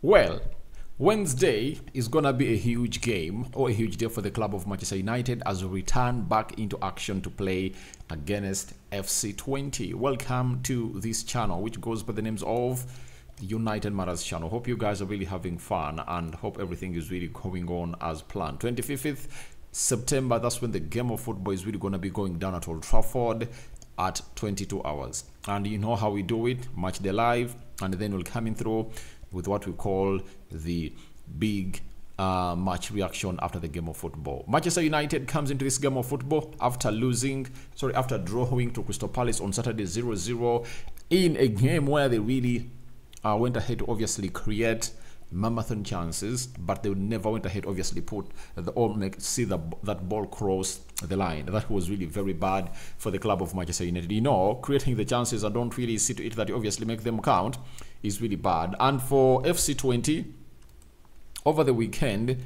Well, Wednesday is going to be a huge game or a huge day for the club of Manchester United as we return back into action to play against FC20. Welcome to this channel, which goes by the names of United Matters channel. Hope you guys are really having fun and hope everything is really going on as planned. 25th September, that's when the game of football is really going to be going down at Old Trafford at 22 hours. And you know how we do it, match day live, and then we'll come in through with what we call the big match reaction after the game of football. Manchester United comes into this game of football after drawing to Crystal Palace on Saturday 0-0 in a game where they really went ahead to obviously create marathon chances, but they never went ahead obviously that ball cross the line. That was really very bad for the club of Manchester United. You know, creating the chances and don't really see to it that you obviously make them count is really bad. And for FC20, over the weekend,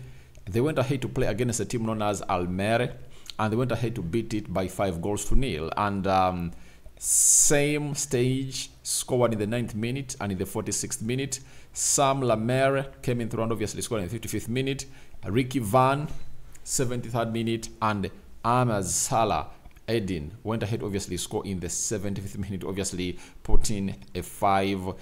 they went ahead to play against a team known as Almere, and they went ahead to beat it by 5-0. And same stage scored in the 9th minute and in the 46th minute. Sam Lamere came in through and obviously scored in the 55th minute. Ricky Van, 73rd minute, and Ahmed Salah Edin went ahead obviously score in the 75th minute, obviously putting a 5-0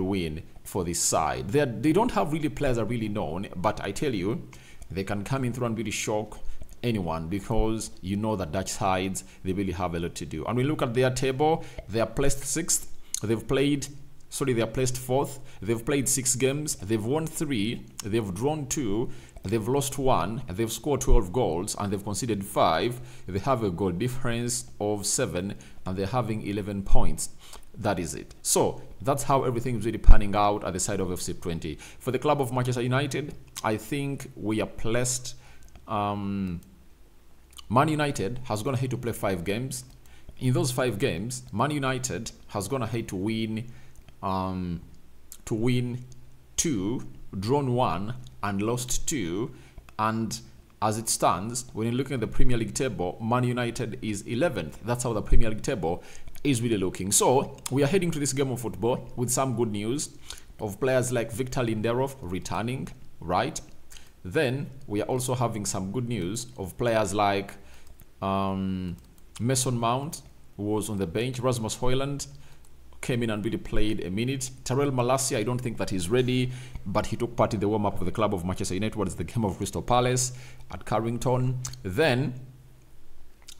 win for this side. They don't have really players that are really known, but I tell you, they can come in through and really shock anyone, because you know that Dutch sides, they really have a lot to do. And we look at their table, they are placed 6th. They are placed 4th. They've played 6 games. They've won 3. They've drawn 2. They've lost 1. They've scored 12 goals and they've conceded 5. They have a goal difference of 7 and they're having 11 points. That is it. So that's how everything is really panning out at the side of FC20. For the club of Manchester United, I think we are placed. Man United has gone ahead to play 5 games. In those 5 games, Man United has gone ahead to win 2, drawn 1, and lost 2. And as it stands, when you're looking at the Premier League table, Man United is 11th. That's how the Premier League table is really looking. So we are heading to this game of football with some good news of players like Victor Lindelof returning, right? Then we are also having some good news of players like Mason Mount, who was on the bench. Rasmus Hojlund came in and really played a minute. Terrell Malacia, I don't think that he's ready, but he took part in the warm-up with the club of Manchester United towards the game of Crystal Palace at Carrington. Then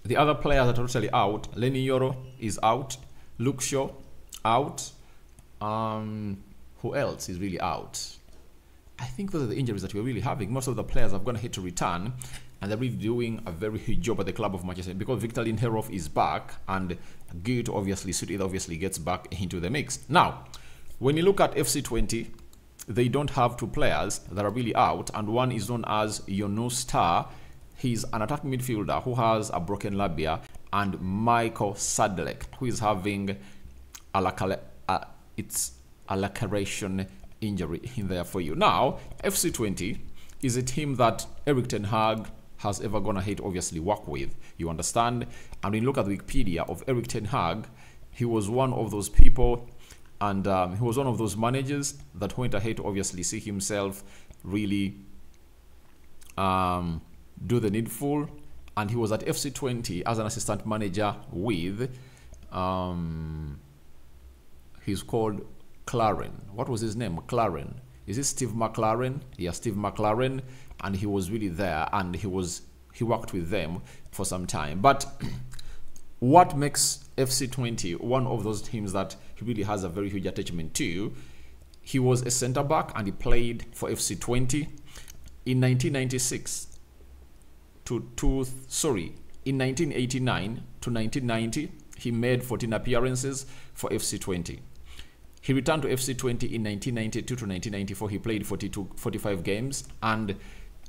the other players that are totally out. Lenny Yoro is out. Luke Shaw out. Who else is really out? I think those are the injuries that we're really having. Most of the players have gone ahead to return, and they're really doing a very huge job at the club of Manchester, because Victor Lindelof is back, and good obviously Suit obviously gets back into the mix. Now, when you look at FC20, they don't have 2 players that are really out, and one is known as Yunus Tah. He's an attacking midfielder who has a broken labia, and Michael Sadlek, who is having a laceration injury in there for you. Now, FC20 is a team that Erik ten Hag has ever gone ahead to obviously work with. You understand? And when you look at the Wikipedia of Erik ten Hag, he was one of those people, and he was one of those managers that went ahead to obviously see himself really do the needful. And he was at FC20 as an assistant manager with he's called McLaren. What was his name? McLaren. Is it Steve McLaren? Yeah, Steve McLaren. And he was really there, and he worked with them for some time. But what makes FC20 one of those teams that he really has a very huge attachment to? He was a centre back and he played for FC20 in 1996 in 1989 to 1990. He made 14 appearances for FC20. He returned to FC20 in 1992 to 1994. He played 45 games, and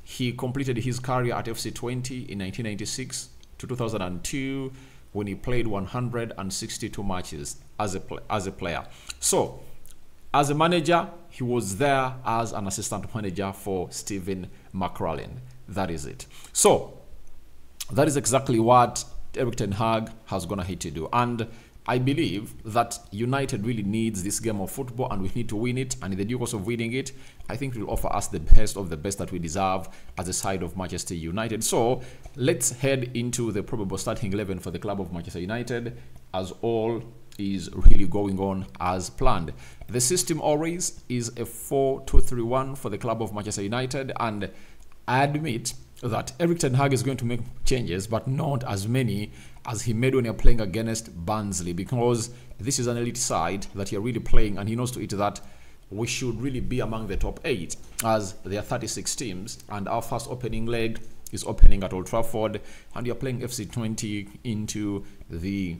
he completed his career at FC20 in 1996 to 2002 when he played 162 matches as a player. So, as a manager, he was there as an assistant manager for Steven McLaren. That is it. So, that is exactly what Erik ten Hag has gone ahead to do. And I believe that United really needs this game of football and we need to win it. And in the due course of winning it, I think it will offer us the best of the best that we deserve as a side of Manchester United. So let's head into the probable starting 11 for the club of Manchester United, as all is really going on as planned. The system always is a 4-2-3-1 for the club of Manchester United, and I admit that Erik ten Hag is going to make changes, but not as many as he made when you're playing against Barnsley, because this is an elite side that you're really playing, and he knows to it that we should really be among the top 8, as there are 36 teams, and our first opening leg is opening at Old Trafford, and you're playing FC20 into the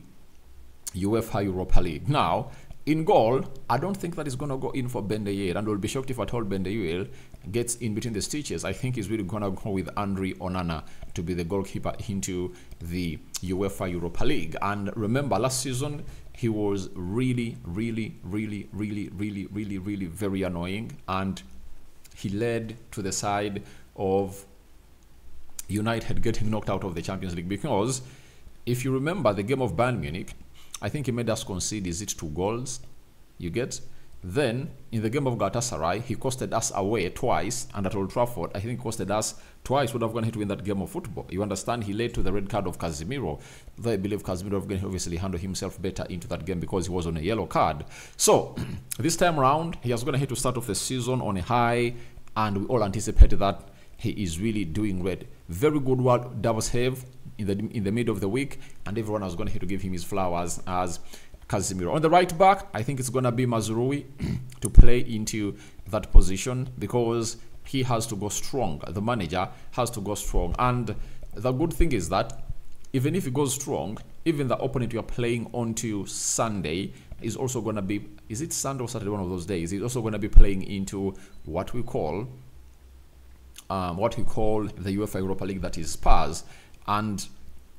UEFA Europa League. Now, in goal, I don't think that is going to go in for Ben Dayer, and we'll be shocked if at all Ben Dayer gets in between the stitches. I think he's really going to go with Andre Onana to be the goalkeeper into the UEFA Europa League. And remember, last season, he was really very annoying, and he led to the side of United getting knocked out of the Champions League, because if you remember the game of Bayern Munich, I think he made us concede, is it 2 goals? You get? Then, in the game of Galatasaray, he costed us away twice, and at Old Trafford, I think costed us twice, would have gone to win that game of football. You understand? He led to the red card of Casemiro. Though I believe Casemiro would have obviously handled himself better into that game because he was on a yellow card. So, this time around, he has gone to start off the season on a high, and we all anticipated that he is really doing great. Very good double save in the middle of the week, and everyone was going to give him his flowers as Casemiro. On the right back, I think it's going to be Mazraoui to play into that position, because he has to go strong. The manager has to go strong, and the good thing is that even if he goes strong, even the opponent you are playing onto Sunday is also going to be, is it Sunday or Saturday, one of those days, he's also going to be playing into what we call the UEFA Europa League, that is Spurs, and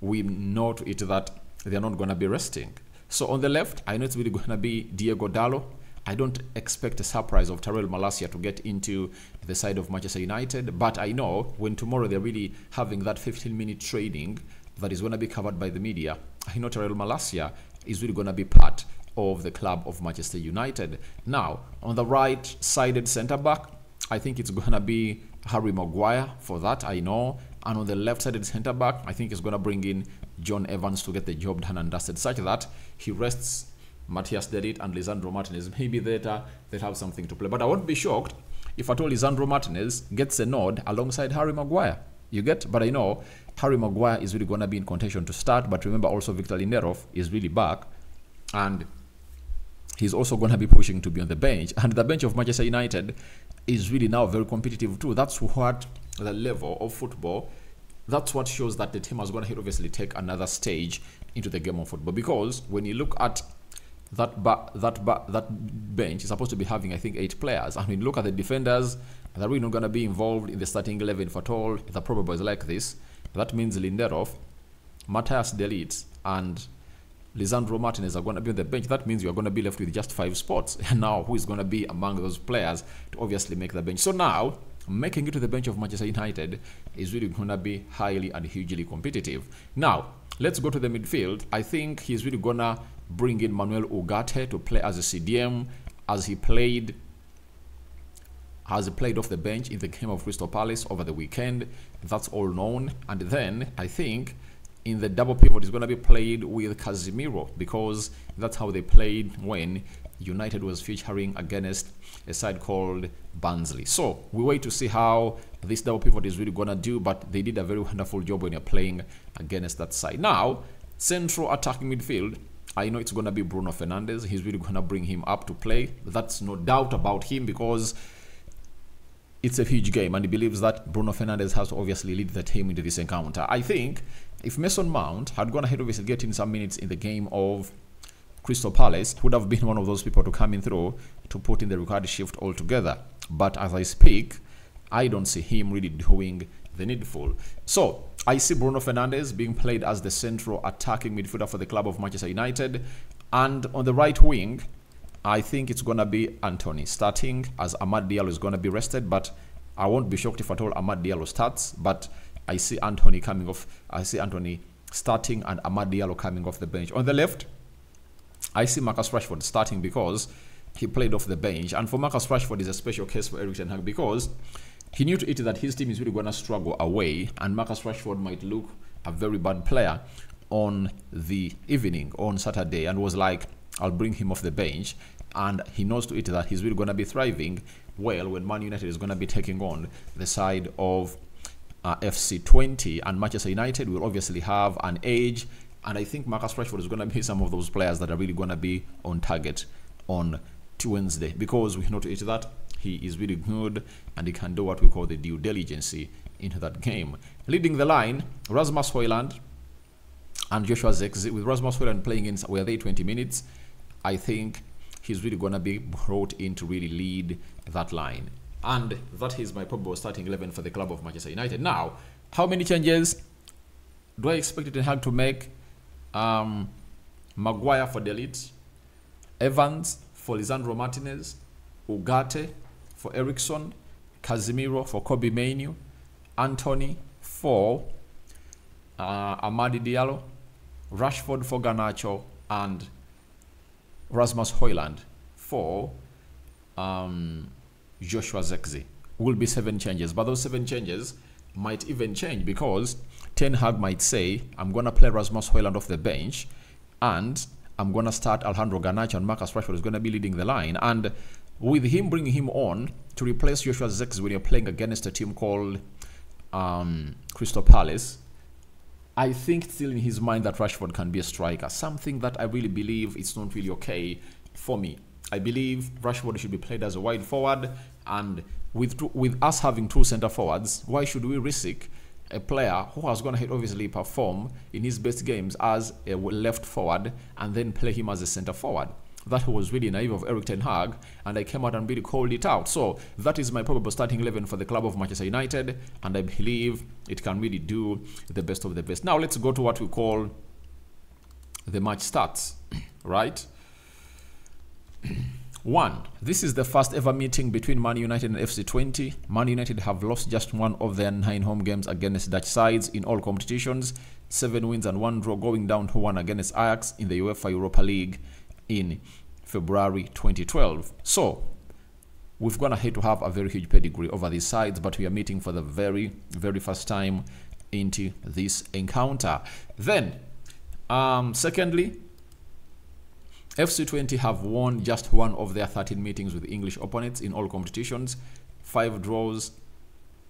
we know to it that they are not going to be resting. So on the left, I know it's really going to be Diego Dallo. I don't expect a surprise of Tyrell Malacia to get into the side of Manchester United, but I know when tomorrow they're really having that 15-minute training that is going to be covered by the media, I know Tyrell Malacia is really going to be part of the club of Manchester United. Now, on the right-sided centre-back, I think it's going to be Harry Maguire for that, I know. And on the left-sided centre-back, I think it's going to bring in John Evans to get the job done and dusted, such that he rests Matthias De Ligt and Lisandro Martinez. Maybe later they'll have something to play. But I won't be shocked if at all Lisandro Martinez gets a nod alongside Harry Maguire. You get? But I know Harry Maguire is really going to be in contention to start. But remember also Victor Lindelof is really back, and he's also going to be pushing to be on the bench. And the bench of Manchester United is really now very competitive too. That's what the level of football, that's what shows that the team is going to obviously take another stage into the game of football. Because when you look at that bench is supposed to be having, I think, 8 players, and when you look at the defenders, they're really not going to be involved in the starting 11 if at all. The probable is like this. That means Lindelof, Matthias De Ligt, and Lisandro Martinez are going to be on the bench. That means you're going to be left with just 5 spots. And now, who is going to be among those players to obviously make the bench? So now, making it to the bench of Manchester United is really going to be highly and hugely competitive. Now, let's go to the midfield. I think he's really going to bring in Manuel Ugarte to play as a CDM, as he played off the bench in the game of Crystal Palace over the weekend. That's all known. And then, I think in the double pivot is going to be played with Casemiro, because that's how they played when United was featuring against a side called Barnsley. So we wait to see how this double pivot is really going to do, but they did a very wonderful job when you're playing against that side. Now, central attacking midfield, I know it's going to be Bruno Fernandes. He's really going to bring him up to play. That's no doubt about him, because it's a huge game, and he believes that Bruno Fernandes has to obviously lead the team into this encounter. I think if Mason Mount had gone ahead obviously getting some minutes in the game of Crystal Palace, would have been one of those people to come in through to put in the required shift altogether. But as I speak, I don't see him really doing the needful. So I see Bruno Fernandes being played as the central attacking midfielder for the club of Manchester United. And on the right wing, I think it's going to be Anthony starting, as Amad Diallo is going to be rested. But I won't be shocked if at all Amad Diallo starts. But I see Anthony coming off. I see Anthony starting and Amad Diallo coming off the bench. On the left, I see Marcus Rashford starting because he played off the bench. And for Marcus Rashford is a special case for Erik ten Hag because he knew to it that his team is really going to struggle away, and Marcus Rashford might look a very bad player on the evening on Saturday, and was like, I'll bring him off the bench. And he knows to it that he's really going to be thriving well when Man United is going to be taking on the side of FC20, and Manchester United will obviously have an edge. And I think Marcus Rashford is going to be some of those players that are really going to be on target on Wednesday, because we know to it that he is really good and he can do what we call the due diligence into that game. Leading the line, Rasmus Hojlund and Joshua Zirkzee. With Rasmus Hojlund playing in, were they 20 minutes? I think he's really going to be brought in to really lead that line. And that is my probable starting 11 for the club of Manchester United. Now, how many changes do I expect Ten Hag to make? Maguire for Delete, Evans for Lisandro Martinez, Ugarte for Eriksson, Casemiro for Kobe Mainoo, Anthony for Amadi Diallo, Rashford for Garnacho, and Rasmus Hojlund for Joshua Zirkzee. Will be 7 changes, but those 7 changes might even change because Ten Hag might say, I'm going to play Rasmus Hojlund off the bench and I'm going to start Alejandro Garnacho, and Marcus Rashford is going to be leading the line. And with him bringing him on to replace Joshua Zirkzee when you're playing against a team called Crystal Palace, I think still in his mind that Rashford can be a striker, something that I really believe it's not really okay for me. I believe Rashford should be played as a wide forward, and with us having 2 centre forwards, why should we risk a player who has going to obviously perform in his best games as a left forward and then play him as a centre forward? That was really naive of Erik ten Hag, and I came out and really called it out. So that is my probable starting 11 for the club of Manchester United, and I believe it can really do the best of the best. Now let's go to what we call the match stats, right? 1. This is the first ever meeting between Man United and FC20. Man United have lost just 1 of their 9 home games against Dutch sides in all competitions, 7 wins and 1 draw, going down to 1 against Ajax in the UEFA Europa League in February 2012. So we've gone ahead to have a very huge pedigree over these sides, but we are meeting for the very, very first time into this encounter. Then, secondly, FC20 have won just 1 of their 13 meetings with English opponents in all competitions, 5 draws,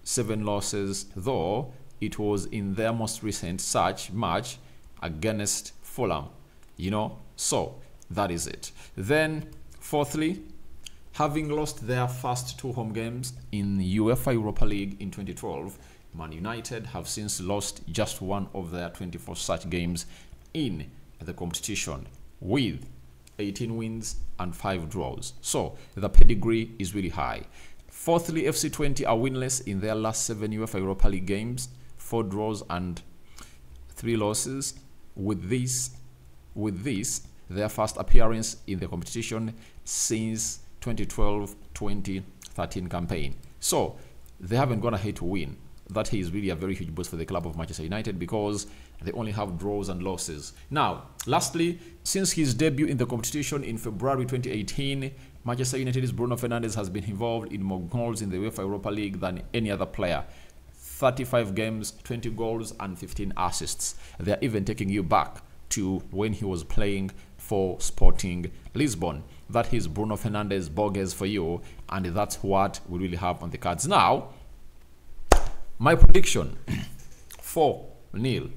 7 losses, though it was in their most recent such match against Fulham, so that is it. Then, fourthly, having lost their first 2 home games in UEFA Europa League in 2012, Man United have since lost just 1 of their 24 such games in the competition, with 18 wins and 5 draws. So the pedigree is really high. Fourthly, FC20 are winless in their last 7 UEFA Europa League games, 4 draws and 3 losses. With this, their first appearance in the competition since 2012-2013 campaign. So they haven't gone ahead to win. That is really a very huge boost for the club of Manchester United because they only have draws and losses. Now, lastly, since his debut in the competition in February 2018, Manchester United's Bruno Fernandes has been involved in more goals in the UEFA Europa League than any other player. 35 games, 20 goals and 15 assists. They are even taking you back to when he was playing for Sporting Lisbon. That is Bruno Fernandes Borges for you, and that's what we really have on the cards. Now, my prediction, 4-0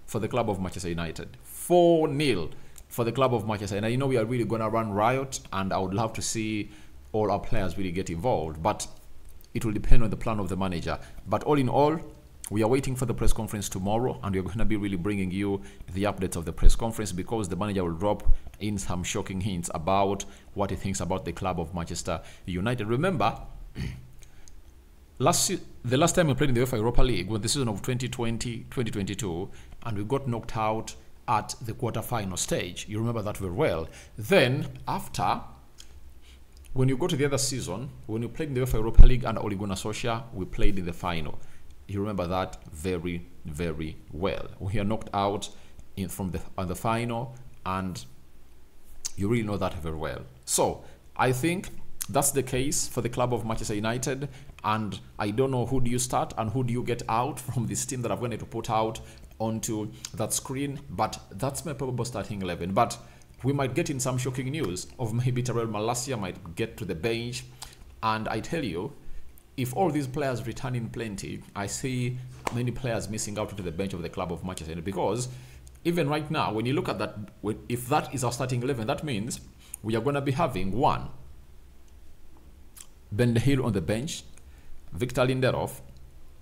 for the club of Manchester United. 4-0 for the club of Manchester United. We are really going to run riot, and I would love to see all our players really get involved. But it will depend on the plan of the manager. But all in all, we are waiting for the press conference tomorrow, and we're going to be really bringing you the updates of the press conference because the manager will drop in some shocking hints about what he thinks about the club of Manchester United. Remember, the last time we played in the UEFA Europa League was the season of 2020-2022, and we got knocked out at the quarter-final stage. You remember that very well. Then, after, when you go to the other season, when you played in the UEFA Europa League under Ole Gunnar Solskjaer, we played in the final. You remember that very, very well. We are knocked out on the final, and You really know that very well. So I think that's the case for the club of Manchester United. And I don't know who do you start and who do you get out from this team that I'm going to put out onto that screen. But that's my probable starting 11. But we might get in some shocking news of maybe Tyrell Malacia might get to the bench. And I tell you, if all these players return in plenty, I see many players missing out to the bench of the club of Manchester United. Because even right now, when you look at that, if that is our starting 11, that means we are going to be having one, Ben Hill on the bench, Victor Lindelof,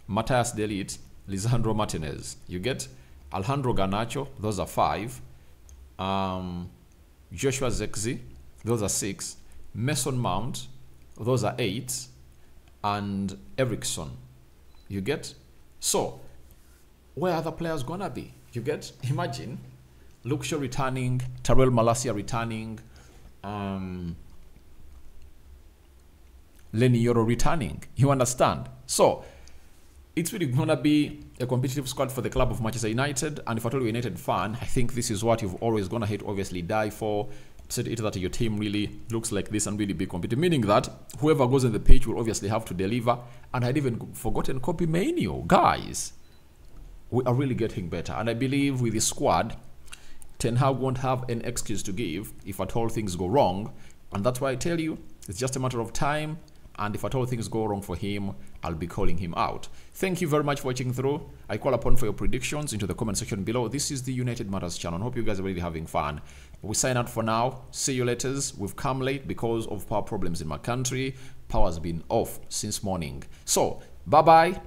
Matthias De Ligt, Lisandro Martinez. You get Alejandro Garnacho, those are 5. Joshua Zirkzee, those are 6. Mason Mount, those are 8. And Eriksson. You get? So, where are the players going to be? You get? Imagine Luke Shaw returning, Tyrell Malacia returning, Lenny Yoro returning. You understand? So, it's really going to be a competitive squad for the club of Manchester United. And if at all you're a United fan, I think this is what you've always going to hate, obviously die for. Said it that your team really looks like this and really be competitive. Meaning that whoever goes on the pitch will obviously have to deliver. And I'd even forgotten Kobe Mainoo. Guys, we are really getting better. And I believe with the squad, Ten Hag won't have an excuse to give if at all things go wrong. And that's why I tell you, it's just a matter of time. And if at all things go wrong for him, I'll be calling him out. Thank you very much for watching through. I call upon for your predictions into the comment section below. This is the United Matters channel. I hope you guys are really having fun. We sign out for now. See you later. We've come late because of power problems in my country. Power's been off since morning. So, bye-bye.